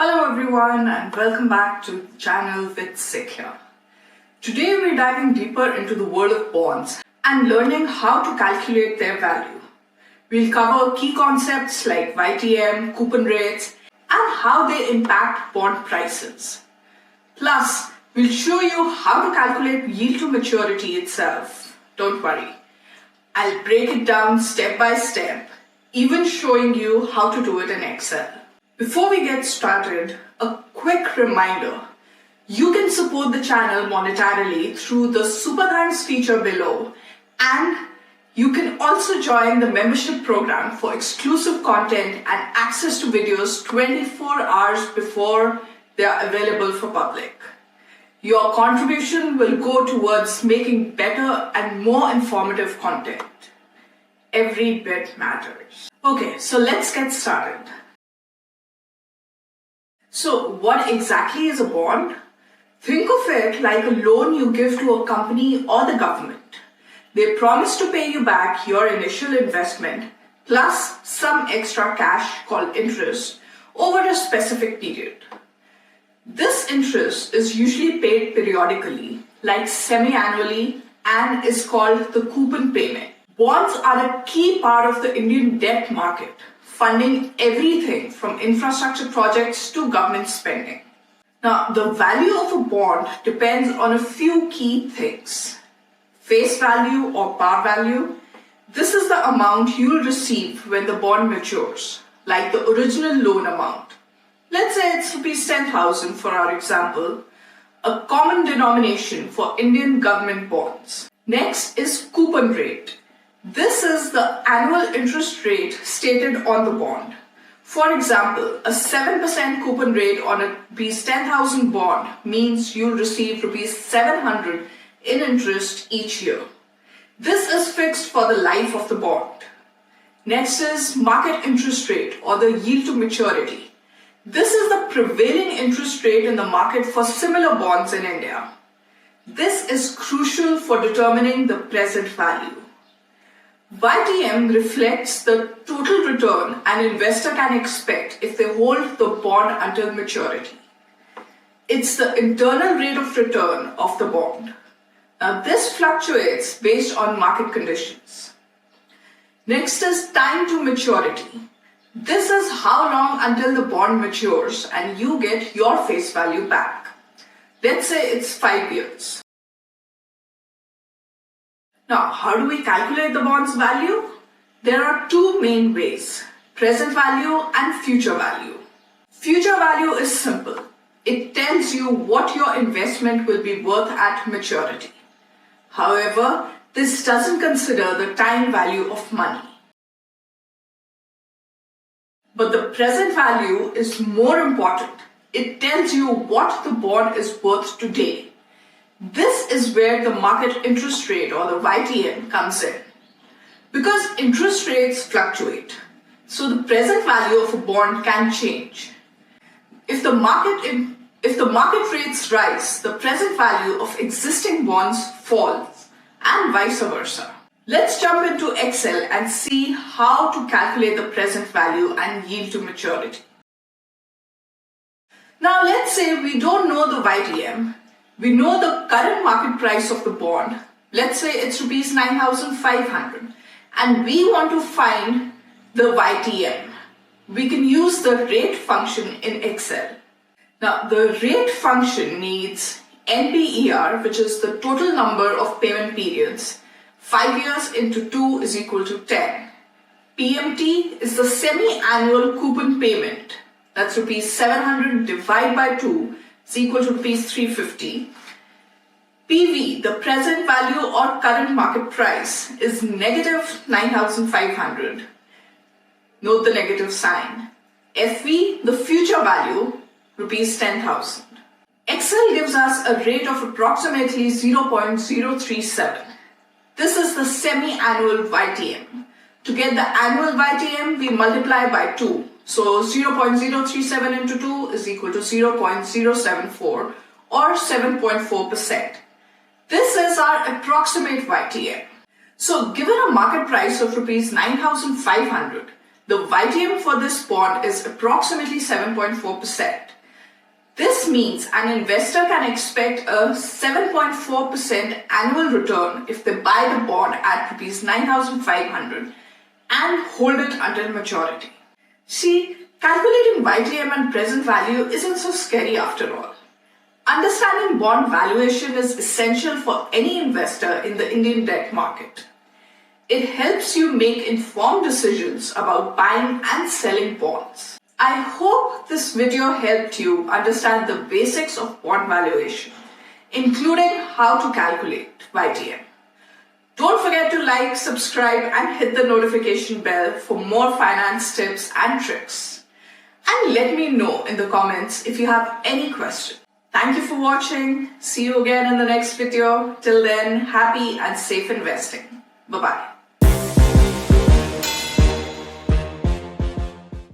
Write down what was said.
Hello everyone and welcome back to the channel with Sikh here. Today we're diving deeper into the world of bonds and learning how to calculate their value. We'll cover key concepts like YTM, coupon rates, and how they impact bond prices. Plus, we'll show you how to calculate yield to maturity itself. Don't worry, I'll break it down step by step, even showing you how to do it in Excel. Before we get started, a quick reminder. You can support the channel monetarily through the Super Thanks feature below, and you can also join the membership program for exclusive content and access to videos 24 hours before they are available for public. Your contribution will go towards making better and more informative content. Every bit matters. Okay, so let's get started. So what exactly is a bond? Think of it like a loan you give to a company or the government. They promise to pay you back your initial investment plus some extra cash called interest over a specific period. This interest is usually paid periodically, like semi-annually, and is called the coupon payment. Bonds are a key part of the Indian debt market, funding everything from infrastructure projects to government spending. Now, the value of a bond depends on a few key things. Face value or par value. This is the amount you'll receive when the bond matures, like the original loan amount. Let's say it's rupees 10,000 for our example, a common denomination for Indian government bonds. Next is coupon rate. This is the annual interest rate stated on the bond. For example, a 7% coupon rate on a rupees 10,000 bond means you'll receive rupees 700 in interest each year. This is fixed for the life of the bond. Next is market interest rate or the yield to maturity. This is the prevailing interest rate in the market for similar bonds in India. This is crucial for determining the present value. YTM reflects the total return an investor can expect if they hold the bond until maturity. It's the internal rate of return of the bond. Now, this fluctuates based on market conditions. Next is time to maturity. This is how long until the bond matures and you get your face value back. Let's say it's 5 years. Now, how do we calculate the bond's value? There are two main ways, present value and future value. Future value is simple. It tells you what your investment will be worth at maturity. However, this doesn't consider the time value of money. But the present value is more important. It tells you what the bond is worth today. This is where the market interest rate or the YTM comes in. Because interest rates fluctuate, so the present value of a bond can change. If the market rates rise, the present value of existing bonds falls, and vice versa. Let's jump into Excel and see how to calculate the present value and yield to maturity. Now let's say we don't know the YTM. We know the current market price of the bond. Let's say it's rupees 9,500 and we want to find the YTM. We can use the rate function in Excel. Now the rate function needs NPER, which is the total number of payment periods. 5 years into 2 is equal to 10. PMT is the semi-annual coupon payment. That's rupees 700 divided by 2 is equal to rupees 350. PV, the present value or current market price, is negative 9,500. Note the negative sign. FV, the future value, rupees 10,000. Excel gives us a rate of approximately 0.037. This is the semi-annual YTM. To get the annual YTM, we multiply by 2. So 0.037 into 2 is equal to 0.074 or 7.4%. This is our approximate YTM. So given a market price of rupees 9,500, The YTM for this bond is approximately 7.4%. This means an investor can expect a 7.4% annual return if they buy the bond at Rs 9,500 and hold it until maturity. See, calculating YTM and present value isn't so scary after all. Understanding bond valuation is essential for any investor in the Indian debt market. It helps you make informed decisions about buying and selling bonds. I hope this video helped you understand the basics of bond valuation, including how to calculate YTM. Don't forget to like, subscribe, and hit the notification bell for more finance tips and tricks. And let me know in the comments if you have any questions. Thank you for watching. See you again in the next video. Till then, happy and safe investing. Bye-bye.